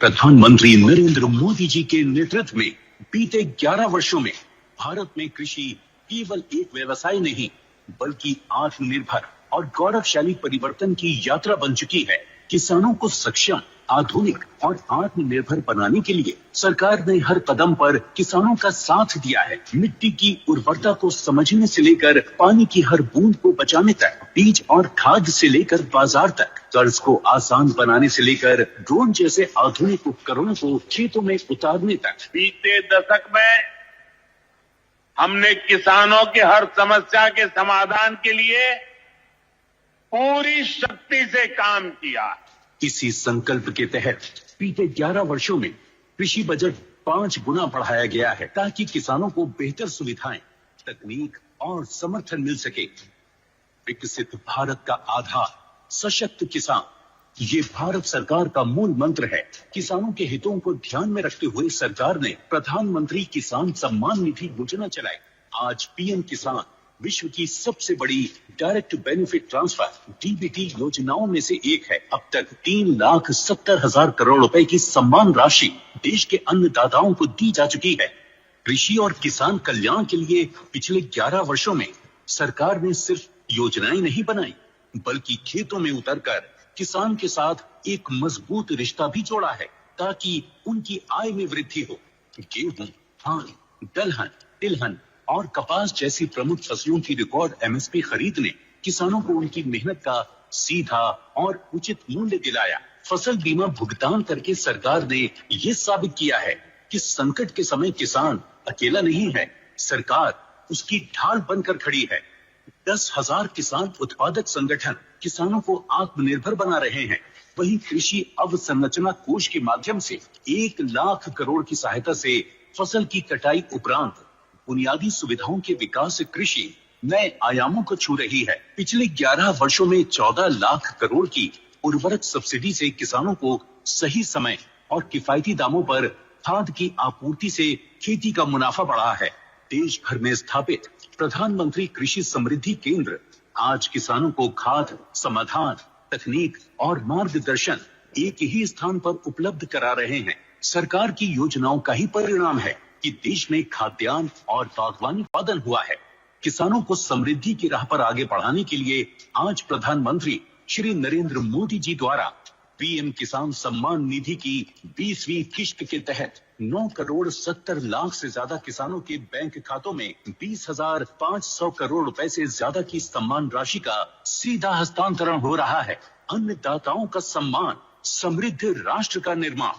प्रधानमंत्री नरेंद्र मोदी जी के नेतृत्व में बीते 11 वर्षों में भारत में कृषि केवल एक व्यवसाय नहीं बल्कि आत्मनिर्भर और गौरवशाली परिवर्तन की यात्रा बन चुकी है। किसानों को सक्षम, आधुनिक और आत्मनिर्भर बनाने के लिए सरकार ने हर कदम पर किसानों का साथ दिया है। मिट्टी की उर्वरता को समझने से लेकर पानी की हर बूंद को बचाने तक, बीज और खाद से लेकर बाजार तक, कर्ज को आसान बनाने से लेकर ड्रोन जैसे आधुनिक उपकरणों को खेतों में उतारने तक। बीते दशक में हमने किसानों की हर समस्या के समाधान के लिए पूरी शक्ति से काम किया। इसी संकल्प के तहत बीते 11 वर्षों में कृषि बजट 5 गुना बढ़ाया गया है ताकि किसानों को बेहतर सुविधाएं, तकनीक और समर्थन मिल सके। विकसित भारत का आधार सशक्त किसान, ये भारत सरकार का मूल मंत्र है। किसानों के हितों को ध्यान में रखते हुए सरकार ने प्रधानमंत्री किसान सम्मान निधि योजना चलाई। आज पीएम किसान विश्व की सबसे बड़ी डायरेक्ट बेनिफिट ट्रांसफर डीबीटी योजनाओं में से एक है। अब तक 3,70,000 करोड़ रुपए की सम्मान राशि देश के अन्नदाताओं को दी जा चुकी है। कृषि और किसान कल्याण के लिए पिछले 11 वर्षों में सरकार ने सिर्फ योजनाएं नहीं बनाई बल्कि खेतों में उतरकर किसान के साथ एक मजबूत रिश्ता भी जोड़ा है ताकि उनकी आय में वृद्धि हो। गेहूं, धान, दलहन, तिलहन और कपास जैसी प्रमुख फसलों की रिकॉर्ड एमएसपी खरीद ने किसानों को उनकी मेहनत का सीधा और उचित मूल्य दिलाया। फसल बीमा भुगतान करके सरकार ने ये साबित किया है कि संकट के समय किसान अकेला नहीं है, सरकार उसकी ढाल बनकर खड़ी है। 10,000 किसान उत्पादक संगठन किसानों को आत्मनिर्भर बना रहे हैं। वहीं कृषि अवसंरचना कोष के माध्यम से 1 लाख करोड़ की सहायता से फसल की कटाई उपरांत बुनियादी सुविधाओं के विकास से कृषि नए आयामों को छू रही है। पिछले 11 वर्षों में 14 लाख करोड़ की उर्वरक सब्सिडी से किसानों को सही समय और किफायती दामों पर खाद की आपूर्ति से खेती का मुनाफा बढ़ा है। देश भर में स्थापित प्रधानमंत्री कृषि समृद्धि केंद्र आज किसानों को खाद, समाधान, तकनीक और मार्गदर्शन एक ही स्थान पर उपलब्ध करा रहे हैं। सरकार की योजनाओं का ही परिणाम है कि देश में खाद्यान्न और बागवानी उत्पादन हुआ है। किसानों को समृद्धि की राह पर आगे बढ़ाने के लिए आज प्रधानमंत्री श्री नरेंद्र मोदी जी द्वारा पीएम किसान सम्मान निधि की 20वीं किश्त के तहत 9,70,00,000 से ज्यादा किसानों के बैंक खातों में 20,500 करोड़ रुपए से ज्यादा की सम्मान राशि का सीधा हस्तांतरण हो रहा है। अन्नदाताओं का सम्मान, समृद्ध राष्ट्र का निर्माण।